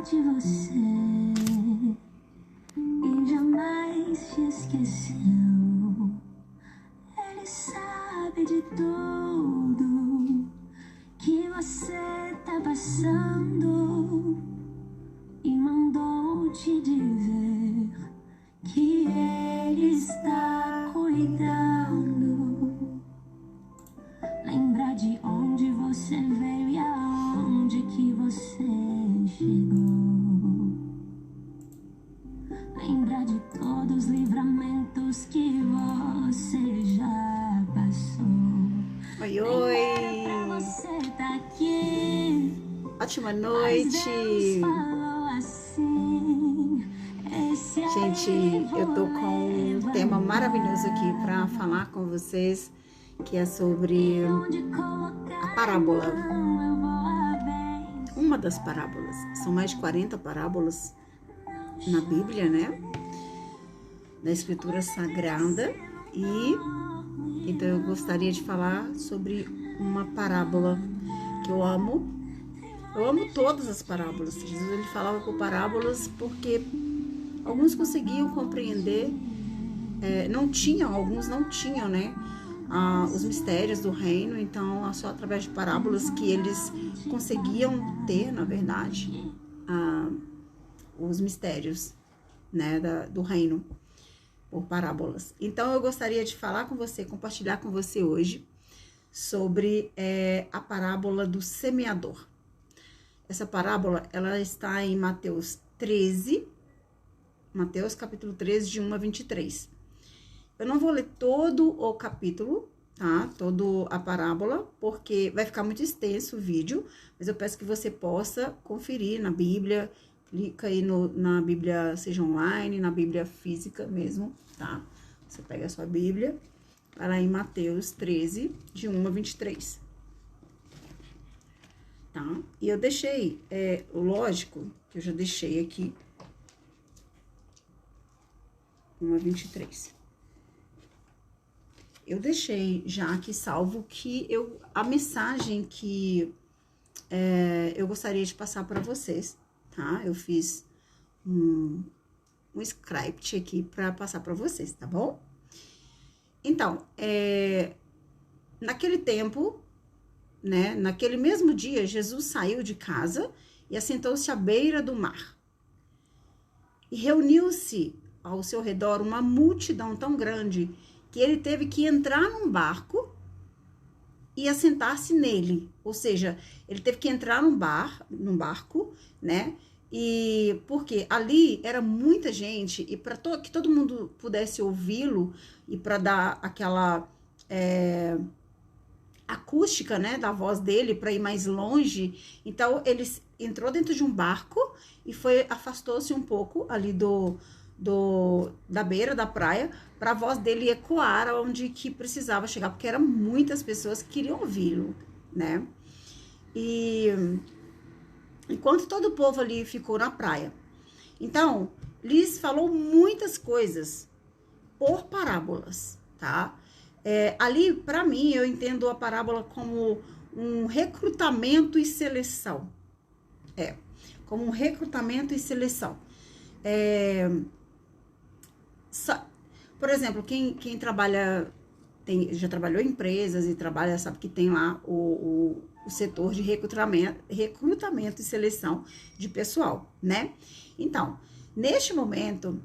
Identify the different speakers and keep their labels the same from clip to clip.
Speaker 1: de você e jamais te esqueceu. Ele sabe de tudo que você tá passando e mandou te dizer que ele está cuidando. Lembra de onde você veio e aonde que você chegou. Lembra de todos os livramentos que você já passou.
Speaker 2: Oi, oi!
Speaker 1: Pra você tá aqui.
Speaker 2: Ótima noite! Gente, eu tô com um tema maravilhoso aqui para falar com vocês, que é sobre a parábola. Uma das parábolas. São mais de 40 parábolas na Bíblia, né? Na Escritura Sagrada. E então eu gostaria de falar sobre uma parábola que eu amo. Eu amo todas as parábolas. Jesus ele falava por parábolas porque alguns conseguiam compreender, alguns não tinham, né? Os mistérios do reino, então só através de parábolas que eles conseguiam ter, na verdade, os mistérios, né, do reino, por parábolas. Então eu gostaria de falar com você, compartilhar com você hoje sobre a parábola do semeador. Essa parábola, ela está em Mateus 13, Mateus capítulo 13, de 1 a 23. Eu não vou ler todo o capítulo, tá? Toda a parábola, porque vai ficar muito extenso o vídeo, mas eu peço que você possa conferir na Bíblia, clica aí na Bíblia, seja online, na Bíblia física mesmo, tá? Você pega a sua Bíblia, vai lá em Mateus 13, de 1 a 23. Tá? E eu deixei, lógico, que eu já deixei aqui 1 a 23. Eu deixei já aqui salvo a mensagem que eu gostaria de passar para vocês, tá? Eu fiz um script aqui para passar para vocês, tá bom? Então, naquele tempo, né, naquele mesmo dia, Jesus saiu de casa e assentou-se à beira do mar. E reuniu-se ao seu redor uma multidão tão grande que ele teve que entrar num barco e assentar-se nele. Ou seja, ele teve que entrar num barco, né? E porque ali era muita gente e para que todo mundo pudesse ouvi-lo e para dar aquela acústica, né, da voz dele para ir mais longe. Então ele entrou dentro de um barco e afastou-se um pouco ali da beira da praia para a voz dele ecoar onde que precisava chegar, porque eram muitas pessoas que queriam ouvi-lo, né? E enquanto todo o povo ali ficou na praia. Então, lhes falou muitas coisas por parábolas, tá? Ali, para mim, eu entendo a parábola como um recrutamento e seleção. Como um recrutamento e seleção. Por exemplo, quem trabalha, já trabalhou em empresas e trabalha, sabe que tem lá o setor de recrutamento e seleção de pessoal, né? Então, neste momento,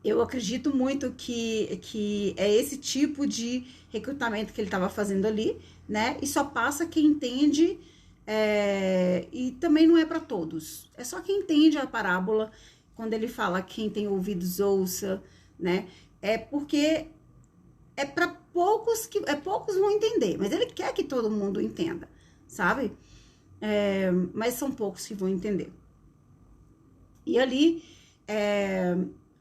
Speaker 2: eu acredito muito que é esse tipo de recrutamento que ele estava fazendo ali, né? E só passa quem entende, e também não é para todos. É só quem entende a parábola, quando ele fala quem tem ouvidos ouça, né? É porque é para poucos poucos vão entender, mas ele quer que todo mundo entenda, sabe? Mas são poucos que vão entender. E ali,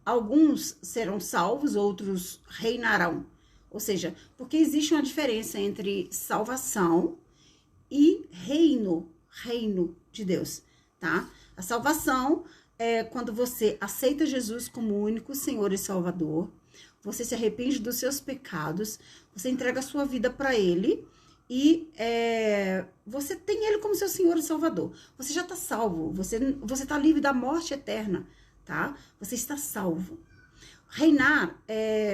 Speaker 2: alguns serão salvos, outros reinarão. Ou seja, porque existe uma diferença entre salvação e reino de Deus, tá? A salvação é quando você aceita Jesus como único Senhor e Salvador, você se arrepende dos seus pecados, você entrega a sua vida para Ele e você tem ele como seu Senhor e Salvador. Você já está salvo, você está livre da morte eterna, tá? Você está salvo. Reinar,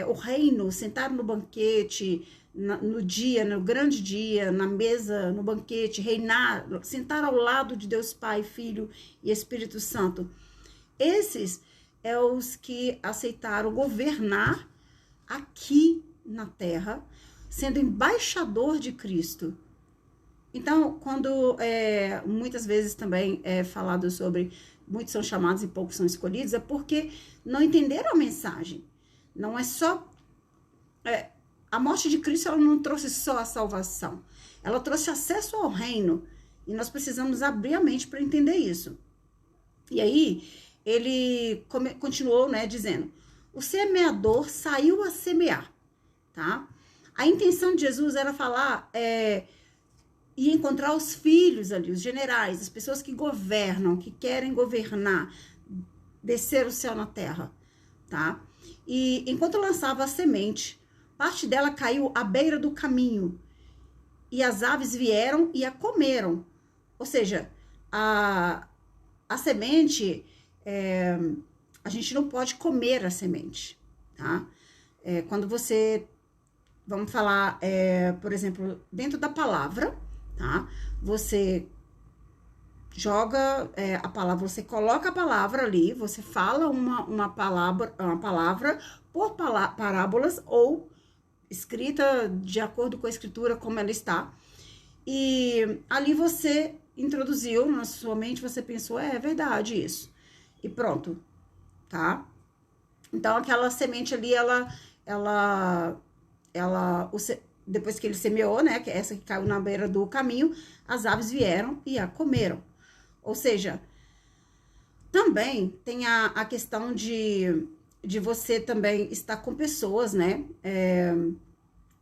Speaker 2: o reino, sentar no banquete, no dia, no grande dia, na mesa, no banquete, reinar, sentar ao lado de Deus Pai, Filho e Espírito Santo. Esses os que aceitaram governar aqui na terra, sendo embaixador de Cristo. Então, quando muitas vezes também é falado sobre muitos são chamados e poucos são escolhidos, é porque não entenderam a mensagem. Não é só... a morte de Cristo, ela não trouxe só a salvação. Ela trouxe acesso ao reino. E nós precisamos abrir a mente para entender isso. E aí, ele continuou, né, dizendo, o semeador saiu a semear, tá? A intenção de Jesus era falar... e encontrar os filhos ali, os generais, as pessoas que governam, que querem governar, descer o céu na terra, tá? E enquanto lançava a semente, parte dela caiu à beira do caminho, e as aves vieram e a comeram. Ou seja, a semente, a gente não pode comer a semente, tá? Quando você, vamos falar, por exemplo, dentro da palavra, tá? Você joga a palavra, você coloca a palavra ali, você fala uma palavra por parábolas ou escrita de acordo com a escritura como ela está. E ali você introduziu na sua mente, você pensou, é verdade isso. E pronto, tá? Então aquela semente ali, depois que ele semeou, né, que é essa que caiu na beira do caminho, as aves vieram e a comeram. Ou seja, também tem a questão de você também estar com pessoas, né,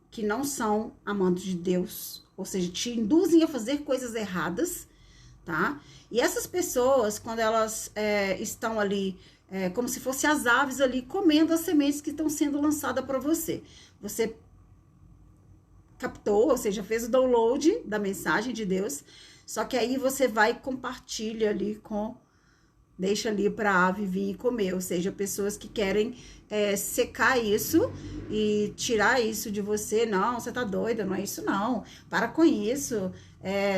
Speaker 2: que não são amantes de Deus, ou seja, te induzem a fazer coisas erradas, tá? E essas pessoas, quando elas estão ali, como se fossem as aves ali, comendo as sementes que estão sendo lançadas para você. Você captou, ou seja, fez o download da mensagem de Deus, só que aí você vai e compartilha ali deixa ali para a ave vir e comer, ou seja, pessoas que querem secar isso e tirar isso de você. Não, você tá doida, não é isso não, para com isso,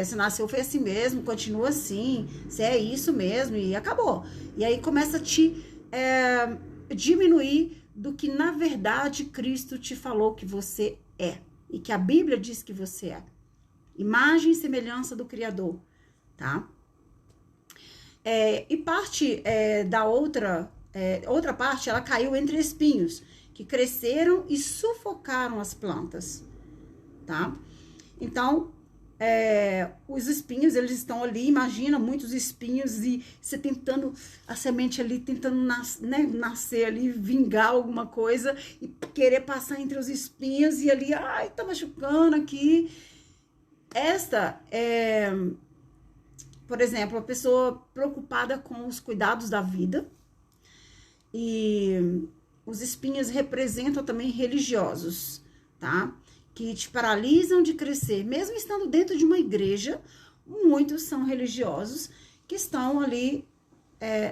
Speaker 2: você nasceu foi assim mesmo, continua assim, você é isso mesmo e acabou. E aí começa a te diminuir do que na verdade Cristo te falou que você é. E que a Bíblia diz que você é. Imagem e semelhança do Criador, tá? E parte da outra parte, ela caiu entre espinhos, que cresceram e sufocaram as plantas, tá? Então, os espinhos, eles estão ali, imagina, muitos espinhos e você tentando, a semente ali, tentando nascer ali, vingar alguma coisa e querer passar entre os espinhos e ali, ai, tá machucando aqui. Por exemplo, a pessoa preocupada com os cuidados da vida, e os espinhos representam também religiosos, tá? Que te paralisam de crescer, mesmo estando dentro de uma igreja. Muitos são religiosos que estão ali,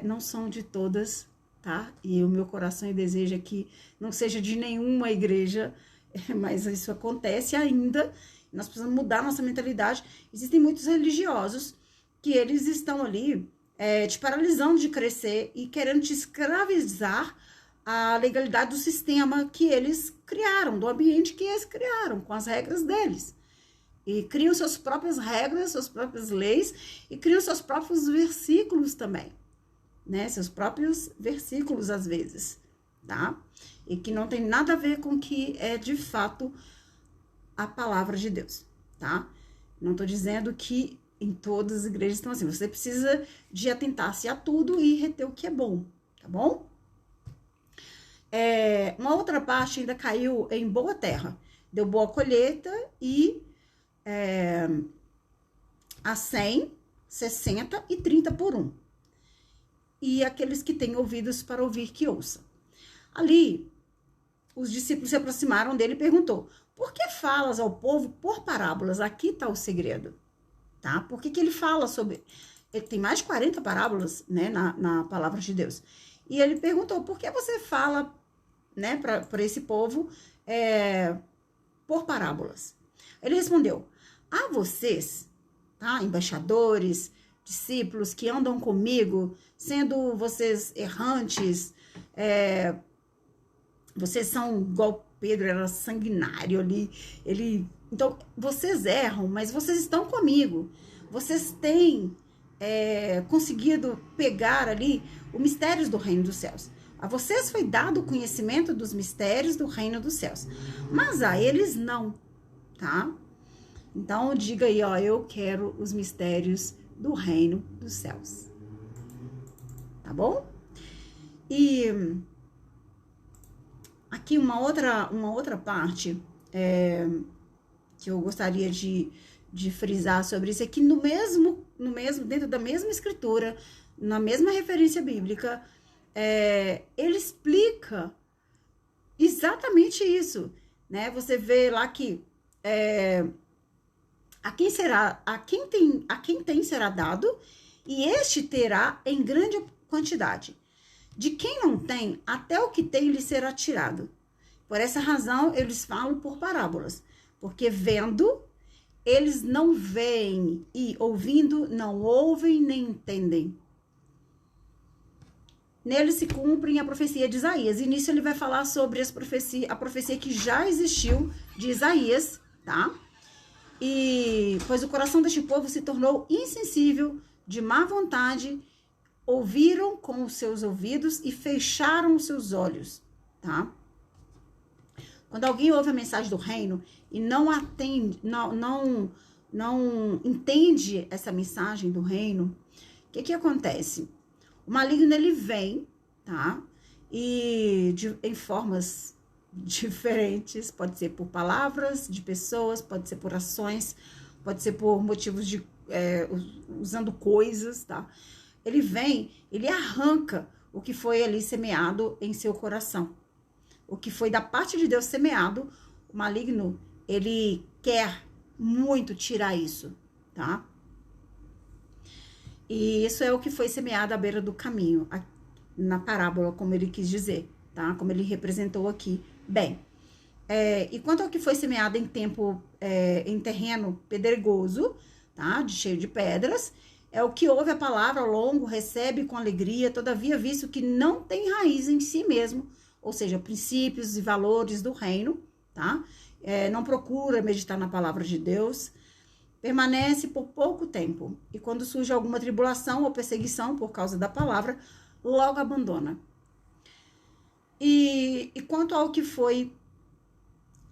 Speaker 2: não são de todas, tá? E o meu coração deseja que não seja de nenhuma igreja, mas isso acontece ainda. Nós precisamos mudar nossa mentalidade. Existem muitos religiosos que eles estão ali te paralisando de crescer e querendo te escravizar a legalidade do sistema que eles criaram, do ambiente que eles criaram, com as regras deles. E criam suas próprias regras, suas próprias leis, e criam seus próprios versículos também, né? Seus próprios versículos, às vezes, tá? E que não tem nada a ver com o que é, de fato, a palavra de Deus, tá? Não tô dizendo que em todas as igrejas estão assim. Você precisa de atentar-se a tudo e reter o que é bom, tá bom? Uma outra parte ainda caiu em boa terra, deu boa colheita e a 100, 60 e 30 por 1. E aqueles que têm ouvidos para ouvir, que ouça. Ali, os discípulos se aproximaram dele e perguntou: por que falas ao povo por parábolas? Aqui está o segredo, tá? Por que ele fala sobre... Ele tem mais de 40 parábolas, né, na palavra de Deus. E ele perguntou: por que você fala, né, para esse povo por parábolas? Ele respondeu: a vocês, tá, embaixadores, discípulos que andam comigo, sendo vocês errantes, vocês são igual Pedro, era sanguinário ali, então, vocês erram, mas vocês estão comigo, vocês têm conseguido pegar ali os mistérios do reino dos céus. A vocês foi dado o conhecimento dos mistérios do reino dos céus, mas a eles não, tá? Então, diga aí, ó, eu quero os mistérios do reino dos céus. Tá bom? E aqui uma outra parte que eu gostaria de frisar sobre isso é que dentro da mesma escritura, na mesma referência bíblica, ele explica exatamente isso, né? Você vê lá que a quem tem será dado, e este terá em grande quantidade. De quem não tem, até o que tem lhe será tirado. Por essa razão, eles falam por parábolas, porque vendo, eles não veem, e ouvindo, não ouvem nem entendem. Nele se cumpre a profecia de Isaías, e nisso ele vai falar sobre a profecia que já existiu de Isaías, tá? E pois o coração deste povo se tornou insensível, de má vontade, ouviram com os seus ouvidos e fecharam os seus olhos, tá? Quando alguém ouve a mensagem do reino e não entende essa mensagem do reino, o que acontece? O maligno, ele vem, tá? E em formas diferentes, pode ser por palavras de pessoas, pode ser por ações, pode ser por motivos de usando coisas, tá? Ele vem, ele arranca o que foi ali semeado em seu coração. O que foi da parte de Deus semeado, o maligno, ele quer muito tirar isso, tá? E isso é o que foi semeado à beira do caminho, na parábola, como ele quis dizer, tá? Como ele representou aqui. Bem, e quanto ao que foi semeado em terreno pedregoso, tá? Cheio de pedras, é o que ouve a palavra ao longo, recebe com alegria, todavia visto que não tem raiz em si mesmo, ou seja, princípios e valores do reino, tá? Não procura meditar na palavra de Deus, permanece por pouco tempo, e quando surge alguma tribulação ou perseguição por causa da palavra, logo abandona. E quanto ao que foi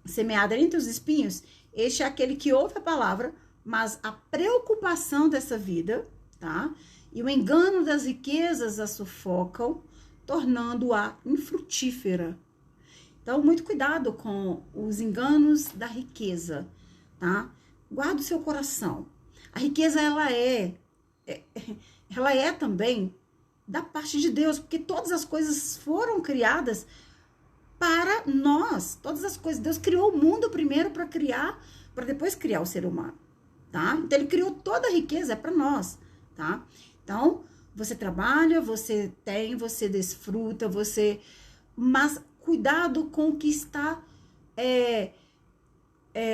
Speaker 2: semeado entre os espinhos, este é aquele que ouve a palavra, mas a preocupação dessa vida, tá? E o engano das riquezas a sufocam, tornando-a infrutífera. Então, muito cuidado com os enganos da riqueza, tá? Guarda o seu coração. A riqueza, ela é também da parte de Deus, porque todas as coisas foram criadas para nós. Todas as coisas. Deus criou o mundo primeiro para depois criar o ser humano, tá? Então, ele criou toda a riqueza para nós, tá? Então, você trabalha, você desfruta, mas cuidado com o que está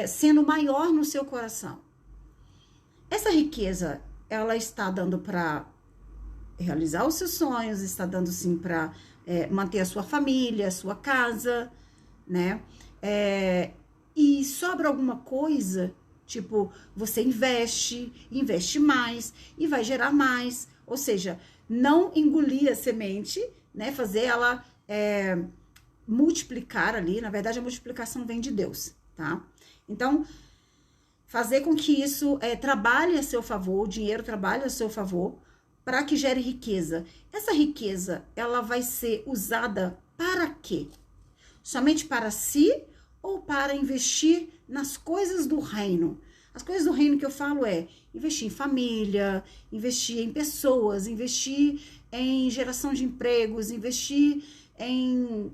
Speaker 2: sendo maior no seu coração. Essa riqueza, ela está dando para realizar os seus sonhos, está dando sim para manter a sua família, a sua casa, né? E sobra alguma coisa, tipo, você investe mais e vai gerar mais. Ou seja, não engolir a semente, né? Fazer ela multiplicar ali. Na verdade, a multiplicação vem de Deus, tá? Então, fazer com que isso trabalhe a seu favor, o dinheiro trabalhe a seu favor, para que gere riqueza. Essa riqueza, ela vai ser usada para quê? Somente para si ou para investir nas coisas do reino? As coisas do reino que eu falo investir em família, investir em pessoas, investir em geração de empregos, investir em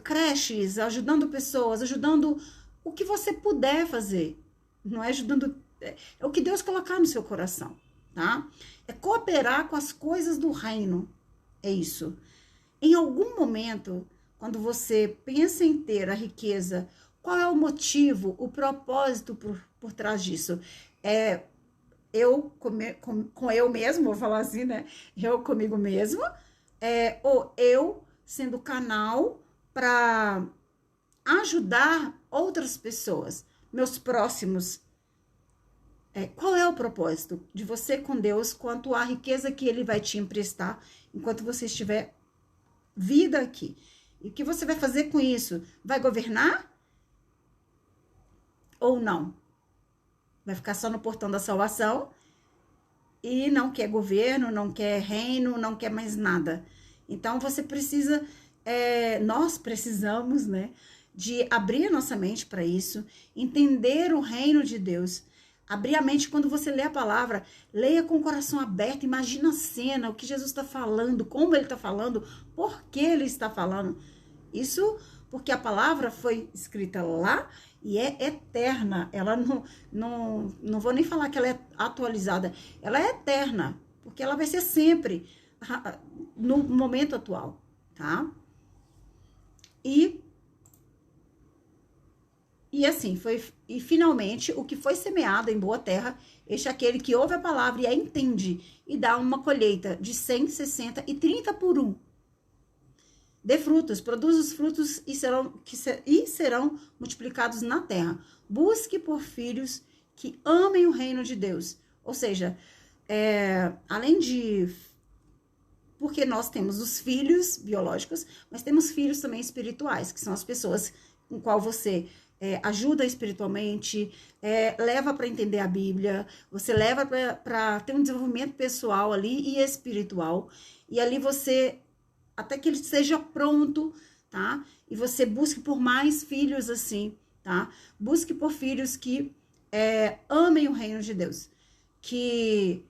Speaker 2: creches, ajudando pessoas, ajudando o que você puder fazer. Não é ajudando... É o que Deus colocar no seu coração, tá? É cooperar com as coisas do reino. É isso. Em algum momento, quando você pensa em ter a riqueza, qual é o motivo, o propósito por trás disso? É eu com eu mesmo, vou falar assim, né? Eu comigo mesmo, ou eu sendo canal para ajudar outras pessoas, meus próximos. Qual é o propósito de você com Deus quanto à riqueza que Ele vai te emprestar enquanto você estiver vida aqui? E o que você vai fazer com isso? Vai governar? Ou não? Vai ficar só no portão da salvação e não quer governo, não quer reino, não quer mais nada. Então, você precisa, nós precisamos, né, de abrir a nossa mente para isso, entender o reino de Deus. Abrir a mente quando você lê a palavra, leia com o coração aberto, imagina a cena, o que Jesus está falando, como Ele está falando, por que Ele está falando. Isso porque a palavra foi escrita lá e é eterna. Ela não vou nem falar que ela é atualizada, ela é eterna, porque ela vai ser sempre no momento atual, tá? E assim, e finalmente, o que foi semeado em boa terra, este é aquele que ouve a palavra e a entende, e dá uma colheita de 100, 60 e 30 por 1. Dê frutos, produz os frutos e serão multiplicados na terra. Busque por filhos que amem o reino de Deus. Ou seja, além de... Porque nós temos os filhos biológicos, mas temos filhos também espirituais, que são as pessoas com qual você... ajuda espiritualmente, leva para entender a Bíblia, você leva para ter um desenvolvimento pessoal ali e espiritual, e ali você, até que ele seja pronto, tá? E você busque por mais filhos assim, tá? Busque por filhos que amem o reino de Deus, que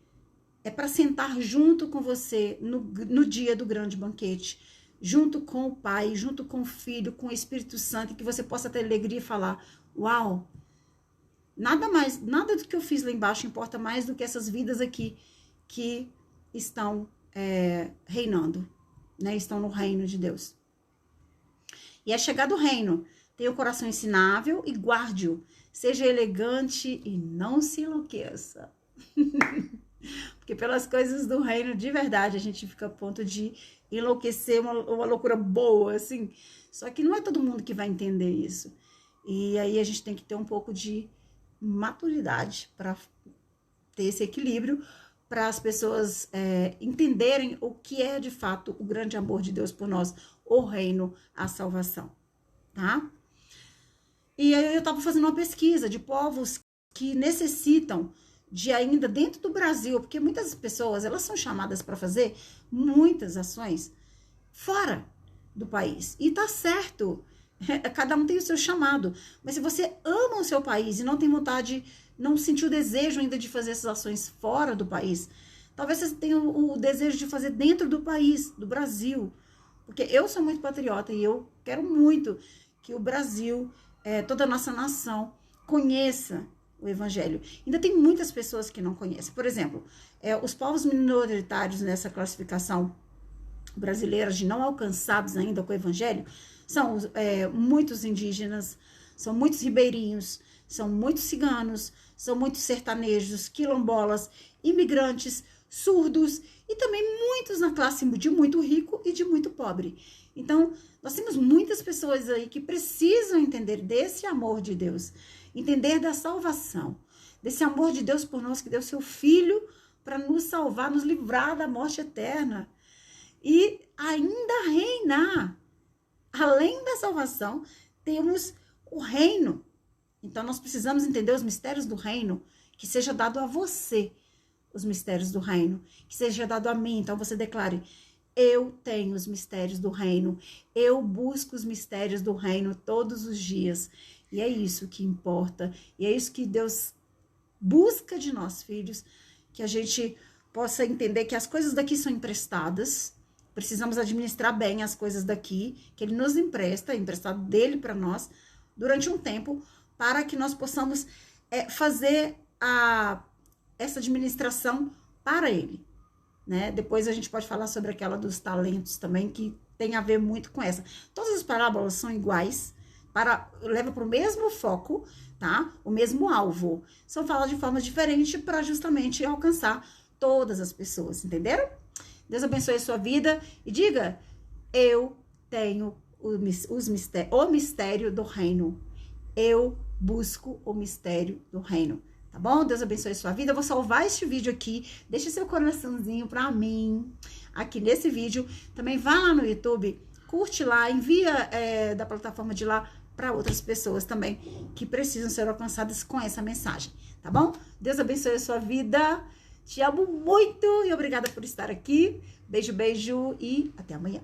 Speaker 2: é para sentar junto com você no dia do grande banquete, junto com o Pai, junto com o Filho, com o Espírito Santo, que você possa ter alegria e falar, uau, nada do que eu fiz lá embaixo importa mais do que essas vidas aqui que estão reinando, né? Estão no reino de Deus. E é chegado o reino, tenha o coração ensinável e guarde-o, seja elegante e não se enlouqueça. Porque pelas coisas do reino, de verdade, a gente fica a ponto de enlouquecer, uma loucura boa, assim. Só que não é todo mundo que vai entender isso. E aí a gente tem que ter um pouco de maturidade para ter esse equilíbrio, para as pessoas entenderem o que é, de fato, o grande amor de Deus por nós, o reino, a salvação, tá? E aí eu estava fazendo uma pesquisa de povos que necessitam de ainda dentro do Brasil, porque muitas pessoas, elas são chamadas para fazer muitas ações fora do país. E tá certo, cada um tem o seu chamado. Mas se você ama o seu país e não tem vontade, não sentiu o desejo ainda de fazer essas ações fora do país, talvez você tenha o desejo de fazer dentro do país, do Brasil. Porque eu sou muito patriota e eu quero muito que o Brasil, toda a nossa nação, conheça o evangelho. Ainda tem muitas pessoas que não conhecem. Por exemplo, os povos minoritários nessa classificação brasileira de não alcançados ainda com o evangelho são muitos indígenas, são muitos ribeirinhos, são muitos ciganos, são muitos sertanejos, quilombolas, imigrantes, surdos e também muitos na classe de muito rico e de muito pobre. Então, nós temos muitas pessoas aí que precisam entender desse amor de Deus, entender da salvação, desse amor de Deus por nós, que deu seu Filho para nos salvar, nos livrar da morte eterna e ainda reinar. Além da salvação, temos o reino. Então, nós precisamos entender os mistérios do reino, que seja dado a você, os mistérios do reino, que seja dado a mim. Então, você declare, eu tenho os mistérios do reino, eu busco os mistérios do reino todos os dias. E é isso que importa, e é isso que Deus busca de nós, filhos, que a gente possa entender que as coisas daqui são emprestadas, precisamos administrar bem as coisas daqui, que ele nos empresta, emprestado dele para nós, durante um tempo, para que nós possamos fazer essa administração para ele, né? Depois a gente pode falar sobre aquela dos talentos também, que tem a ver muito com essa. Todas as parábolas são iguais, leva para o mesmo foco, tá? O mesmo alvo. São faladas de forma diferente para justamente alcançar todas as pessoas, entenderam? Deus abençoe a sua vida e diga: eu tenho o mistério do reino. Eu busco o mistério do reino. Tá bom? Deus abençoe a sua vida. Eu vou salvar este vídeo aqui. Deixa seu coraçãozinho pra mim aqui nesse vídeo. Também vá lá no YouTube, curte lá, envia da plataforma de lá para outras pessoas também que precisam ser alcançadas com essa mensagem. Tá bom? Deus abençoe a sua vida. Te amo muito e obrigada por estar aqui. Beijo, beijo e até amanhã.